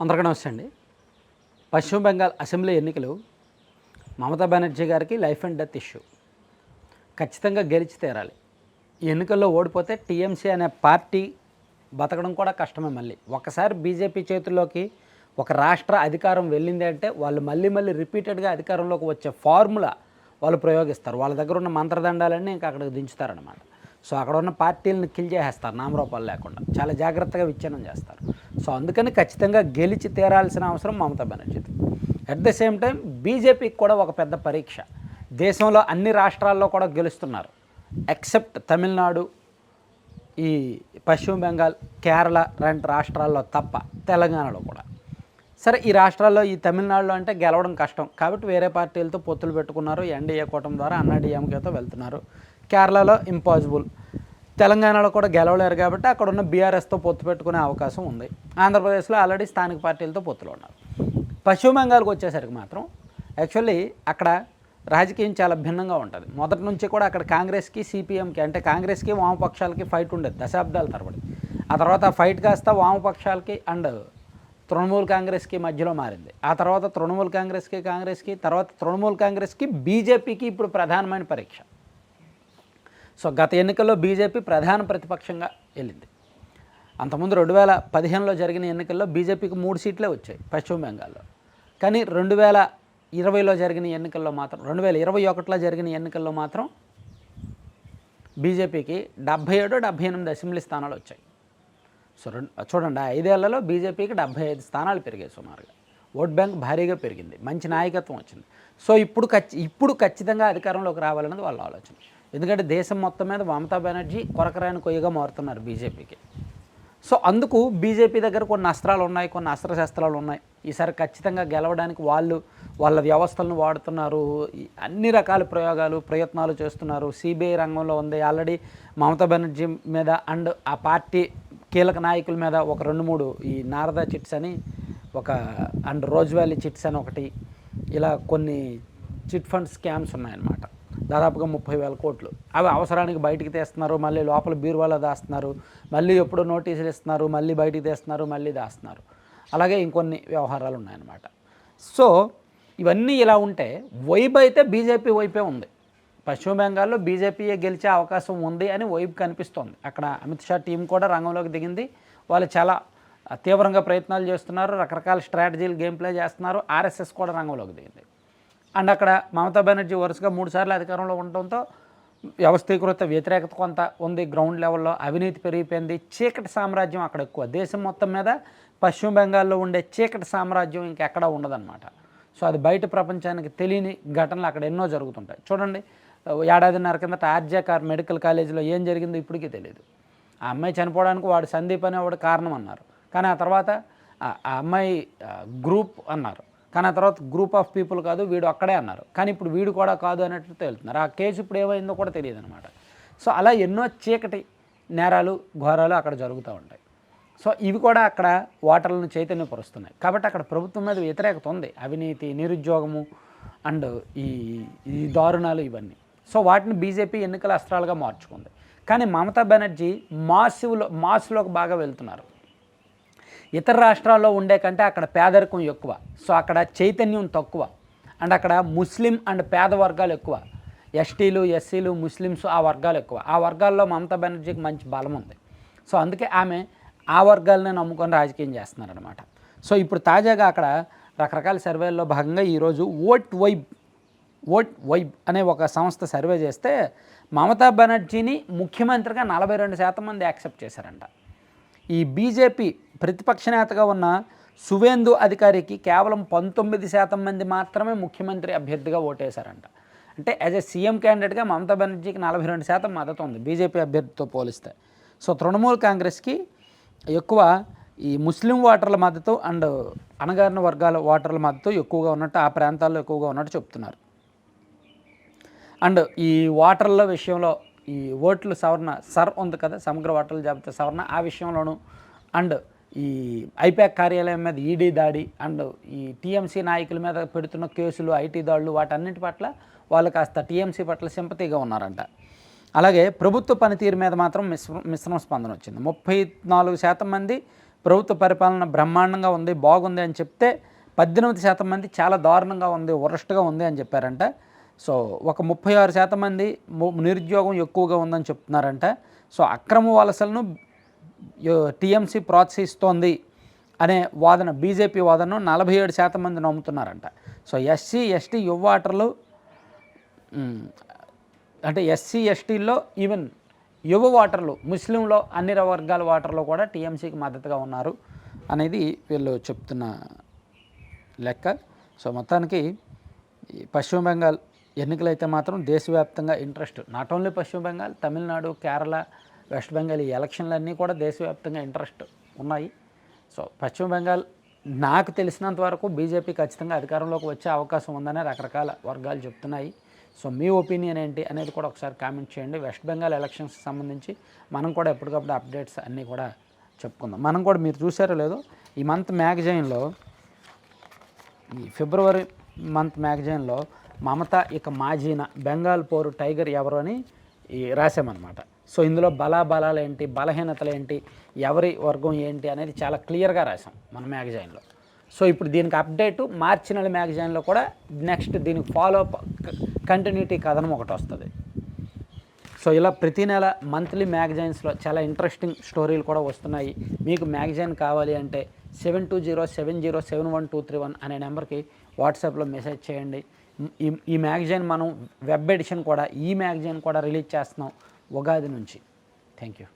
అందరికీ నమస్తే అండి. పశ్చిమ బెంగాల్ అసెంబ్లీ ఎన్నికలు మమతా బెనర్జీ గారికి లైఫ్ అండ్ డెత్ ఇష్యూ. ఖచ్చితంగా గెలిచి తీరాలి. ఈ ఎన్నికల్లో ఓడిపోతే టీఎంసీ అనే పార్టీ బతకడం కూడా కష్టమే. మళ్ళీ ఒకసారి బీజేపీ చేతుల్లోకి ఒక రాష్ట్ర అధికారం వెళ్ళింది అంటే వాళ్ళు మళ్ళీ రిపీటెడ్గా అధికారంలోకి వచ్చే ఫార్ములా వాళ్ళు ప్రయోగిస్తారు. వాళ్ళ దగ్గర ఉన్న మంత్రదండాలన్నీ ఇంకా అక్కడికి దించుతారనమాట. సో అక్కడ ఉన్న పార్టీలను కిల్ చేసేస్తారు నామరూపాలు లేకుండా. చాలా జాగ్రత్తగా విచ్ఛిన్నం చేస్తారు. సో అందుకని ఖచ్చితంగా గెలిచి తీరాల్సిన అవసరం మమతా బెనర్జీది. అట్ ద సేమ్ టైం బీజేపీకి కూడా ఒక పెద్ద పరీక్ష. దేశంలో అన్ని రాష్ట్రాల్లో కూడా గెలుస్తున్నారు ఎక్సెప్ట్ తమిళనాడు, ఈ పశ్చిమ బెంగాల్, కేరళ లాంటి రాష్ట్రాల్లో తప్ప, తెలంగాణలో కూడా. సరే, ఈ రాష్ట్రాల్లో ఈ తమిళనాడులో అంటే గెలవడం కష్టం కాబట్టి వేరే పార్టీలతో పొత్తులు పెట్టుకున్నారు. ఎన్డీఏ కూటమి ద్వారా అన్నాడీఎంకేతో వెళ్తున్నారు. కేరళలో ఇంపాసిబుల్. తెలంగాణలో కూడా గెలవలేరు కాబట్టి అక్కడ ఉన్న బీఆర్ఎస్తో పొత్తు పెట్టుకునే అవకాశం ఉంది. ఆంధ్రప్రదేశ్లో ఆల్రెడీ స్థానిక పార్టీలతో పొత్తులు ఉన్నారు. పశ్చిమ బెంగాల్కి వచ్చేసరికి మాత్రం యాక్చువల్లీ అక్కడ రాజకీయం చాలా భిన్నంగా ఉంటుంది. మొదటి నుంచి కూడా అక్కడ కాంగ్రెస్కి, సిపిఎంకి, అంటే కాంగ్రెస్కి వామపక్షాలకి ఫైట్ ఉండేది దశాబ్దాల తరబడి. ఆ తర్వాత ఫైట్ కాస్త వామపక్షాలకి అండ్ తృణమూల్ కాంగ్రెస్కి మధ్యలో మారింది. ఆ తర్వాత తృణమూల్ కాంగ్రెస్కి తర్వాత తృణమూల్ కాంగ్రెస్కి బీజేపీకి ఇప్పుడు ప్రధానమైన పరీక్ష. సో గత ఎన్నికల్లో బీజేపీ ప్రధాన ప్రతిపక్షంగా వెళ్ళింది. అంతకుముందు 2015లో జరిగిన ఎన్నికల్లో బీజేపీకి 3 సీట్లే వచ్చాయి పశ్చిమ బెంగాల్లో. కానీ 2020లో జరిగిన ఎన్నికల్లో మాత్రం 2021లో జరిగిన ఎన్నికల్లో మాత్రం బీజేపీకి 77-78 అసెంబ్లీ స్థానాలు వచ్చాయి. సో చూడండి, 5 ఏళ్లలో బీజేపీకి 75 స్థానాలు పెరిగాయి సుమారుగా. ఓట్ బ్యాంక్ భారీగా పెరిగింది, మంచి నాయకత్వం వచ్చింది. సో ఇప్పుడు ఖచ్చితంగా అధికారంలోకి రావాలన్నది వాళ్ళ ఆలోచన. ఎందుకంటే దేశం మొత్తం మీద మమతా బెనర్జీ కొరకరాని కొయ్యగా మారుతున్నారు బీజేపీకి. సో అందుకు బీజేపీ దగ్గర కొన్ని అస్త్రాలు ఉన్నాయి, కొన్ని అస్త్రశస్త్రాలు ఉన్నాయి. ఈసారి ఖచ్చితంగా గెలవడానికి వాళ్ళ వ్యవస్థలను వాడుతున్నారు. అన్ని రకాల ప్రయత్నాలు చేస్తున్నారు. సిబిఐ రంగంలో ఉంది ఆల్రెడీ మమతా బెనర్జీ మీద అండ్ ఆ పార్టీ కీలక నాయకుల మీద ఒక 2-3 ఈ నారదా చిట్స్ అని ఒక అండ్ రోజ్ వ్యాలీ చిట్స్ అని ఒకటి, ఇలా కొన్ని చిట్ ఫండ్ స్కామ్స్ ఉన్నాయన్నమాట. దాదాపుగా 30,000 కోట్లు. అవి అవసరానికి బయటికి తీస్తున్నారు, మళ్ళీ లోపల బీరువాలో దాస్తున్నారు, మళ్ళీ ఎప్పుడో నోటీసులు ఇస్తున్నారు, మళ్ళీ బయటికి తీస్తున్నారు, మళ్ళీ దాస్తున్నారు. అలాగే ఇంకొన్ని వ్యవహారాలు ఉన్నాయన్నమాట. సో ఇవన్నీ ఇలా ఉంటే వైబ్ అయితే బీజేపీ వైపే ఉంది. పశ్చిమ బెంగాల్లో బీజేపీయే గెలిచే అవకాశం ఉంది అని వైబ్ కనిపిస్తోంది. అక్కడ అమిత్ షా టీం కూడా రంగంలోకి దిగింది. వాళ్ళు చాలా తీవ్రంగా ప్రయత్నాలు చేస్తున్నారు, రకరకాల స్ట్రాటజీలు గేమ్ ప్లే చేస్తున్నారు. ఆర్ఎస్ఎస్ కూడా రంగంలోకి దిగింది. అండ్ అక్కడ మమతా బెనర్జీ వరుసగా 3 సార్లు అధికారంలో ఉండటంతో వ్యవస్థీకృత వ్యతిరేకత కొంత ఉంది. గ్రౌండ్ లెవెల్లో అవినీతి పెరిగిపోయింది. చీకటి సామ్రాజ్యం అక్కడ ఎక్కువ. దేశం మొత్తం మీద పశ్చిమ బెంగాల్లో ఉండే చీకటి సామ్రాజ్యం ఇంకెక్కడా ఉండదన్నమాట. సో అది బయట ప్రపంచానికి తెలియని ఘటనలు అక్కడ ఎన్నో జరుగుతుంటాయి. చూడండి, 1.5 ఏళ్ల కిందట ఆర్జేఆర్ మెడికల్ కాలేజీలో ఏం జరిగిందో ఇప్పటికీ తెలియదు. ఆ అమ్మాయి చనిపోవడానికి వాడు సందీప్ అనేవాడు కారణం అన్నారు. కానీ ఆ తర్వాత ఆ అమ్మాయి గ్రూప్ అన్నారు. కానీ ఆ తర్వాత గ్రూప్ ఆఫ్ పీపుల్ కాదు, వీడు అక్కడే అన్నారు. కానీ ఇప్పుడు వీడు కూడా కాదు అన్నట్టు తేలుతున్నారు. ఆ కేసు ఇప్పుడు ఏమైందో కూడా తెలియదు అనమాట. సో అలా ఎన్నో చీకటి నేరాలు, ఘోరాలు అక్కడ జరుగుతూ ఉంటాయి. సో ఇవి కూడా అక్కడ ఓటర్లను చైతన్యపరుస్తున్నాయి. కాబట్టి అక్కడ ప్రభుత్వం మీద వ్యతిరేకత ఉంది. అవినీతి, నిరుద్యోగము అండ్ ఈ దారుణాలు ఇవన్నీ. సో వాటిని బీజేపీ ఎన్నికల అస్త్రాలుగా మార్చుకుంది. కానీ మమతా బెనర్జీ మాస్లోకి బాగా వెళ్తున్నారు. ఇతర రాష్ట్రాల్లో ఉండే కంటే అక్కడ పేదరికం ఎక్కువ. సో అక్కడ చైతన్యం తక్కువ. అండ్ అక్కడ ముస్లిం అండ్ పేద వర్గాలు ఎక్కువ. ఎస్టీలు, ఎస్సీలు, ముస్లిమ్స్ ఆ వర్గాలు ఎక్కువ. ఆ వర్గాల్లో మమతా బెనర్జీకి మంచి బలం ఉంది. సో అందుకే ఆమె ఆ వర్గాలనే నమ్ముకొని రాజకీయం చేస్తున్నారనమాట. సో ఇప్పుడు తాజాగా అక్కడ రకరకాల సర్వేల్లో భాగంగా ఈరోజు ఓట్ వైబ్ అనే ఒక సంస్థ సర్వే చేస్తే మమతా బెనర్జీని ముఖ్యమంత్రిగా 42% మంది యాక్సెప్ట్ చేశారంట. ఈ బీజేపీ ప్రతిపక్ష నేతగా ఉన్న సువేందు అధికారికి కేవలం 19% మంది మాత్రమే ముఖ్యమంత్రి అభ్యర్థిగా ఓటేశారంట. అంటే యాజ్ ఎ సీఎం క్యాండిడేట్గా మమతా బెనర్జీకి 42% మద్దతు ఉంది బీజేపీ అభ్యర్థితో పోలిస్తే. సో తృణమూల్ కాంగ్రెస్కి ఎక్కువ ఈ ముస్లిం ఓటర్ల మద్దతు అండ్ అణగారిన వర్గాల ఓటర్ల మద్దతు ఎక్కువగా ఉన్నట్టు, ఆ ప్రాంతాల్లో ఎక్కువగా ఉన్నట్టు చెప్తున్నారు. అండ్ ఈ ఓటర్ల విషయంలో ఈ ఓట్లు సవరణ ఉంది కదా, సమగ్ర ఓటర్ల జాబితా సవరణ, ఆ విషయంలోనూ అండ్ ఈ ఐపాక్ కార్యాలయం మీద ఈడీ దాడి అండ్ ఈ టీఎంసీ నాయకుల మీద పెడుతున్న కేసులు, ఐటీ దాడులు, వాటన్నిటి పట్ల వాళ్ళు కాస్త టీఎంసీ పట్ల సింపతిగా ఉన్నారంట. అలాగే ప్రభుత్వ పనితీరు మీద మాత్రం మిశ్రమ స్పందన వచ్చింది. 34% మంది ప్రభుత్వ పరిపాలన బ్రహ్మాండంగా ఉంది, బాగుంది అని చెప్తే 18% మంది చాలా దారుణంగా ఉంది, వరస్ట్గా ఉంది అని చెప్పారంట. సో ఒక 36% మంది నిరుద్యోగం ఎక్కువగా ఉందని చెప్తున్నారంట. సో అక్రమ వలసలను టీఎంసీ ప్రోత్సహిస్తోంది అనే వాదన, బీజేపీ వాదనను 47% మంది నమ్ముతున్నారంట. సో ఎస్సీ ఎస్టీ యువ ఓటర్లు అంటే ఎస్సీ ఎస్టీల్లో ఈవెన్ యువ ఓటర్లు, ముస్లింలో అన్ని వర్గాల ఓటర్లు కూడా టీఎంసీకి మద్దతుగా ఉన్నారు అనేది వీళ్ళు చెప్తున్న లెక్క. సో మొత్తానికి పశ్చిమ బెంగాల్ ఎన్నికలైతే మాత్రం దేశవ్యాప్తంగా ఇంట్రెస్ట్, నాట్ ఓన్లీ పశ్చిమ బెంగాల్, తమిళనాడు, కేరళ, వెస్ట్ బెంగాల్, ఈ ఎలక్షన్లన్నీ కూడా దేశవ్యాప్తంగా ఇంట్రెస్ట్ ఉన్నాయి. సో పశ్చిమ బెంగాల్ నాకు తెలిసినంత వరకు బీజేపీ ఖచ్చితంగా అధికారంలోకి వచ్చే అవకాశం ఉందని రకరకాల వర్గాలు చెప్తున్నాయి. సో మీ ఒపీనియన్ ఏంటి అనేది కూడా ఒకసారి కామెంట్ చేయండి. వెస్ట్ బెంగాల్ ఎలక్షన్స్కి సంబంధించి మనం కూడా ఎప్పటికప్పుడు అప్డేట్స్ అన్నీ కూడా చెప్పుకుందాం. మనం కూడా మీరు చూసారో లేదో ఈ మంత్ మ్యాగజైన్లో, ఈ ఫిబ్రవరి మంత్ మ్యాగజైన్లో మమత ఇక మాజీన బెంగాల్ పోరు టైగర్ ఎవరు అని రాసామన్నమాట. సో ఇందులో బలాబలాలు ఏంటి, బలహీనతలు ఏంటి, ఎవరి వర్గం ఏంటి అనేది చాలా క్లియర్గా రాసాం మన మ్యాగజైన్లో. సో ఇప్పుడు దీనికి అప్డేటు మార్చి నెల మ్యాగజైన్లో కూడా నెక్స్ట్ దీనికి ఫాలో అప్ కంటిన్యూటీ కథనం ఒకటి వస్తుంది. సో ఇలా ప్రతి నెల మంత్లీ మ్యాగజైన్స్లో చాలా ఇంట్రెస్టింగ్ స్టోరీలు కూడా వస్తున్నాయి. మీకు మ్యాగజైన్ కావాలి అంటే 7207071231 అనే నెంబర్కి వాట్సాప్లో మెసేజ్ చేయండి. ఈ మ్యాగజైన్ మనం వెబ్ ఎడిషన్ కూడా, ఈ మ్యాగజైన్ కూడా రిలీజ్ చేస్తున్నాం ఉగాది నుంచి. Thank you.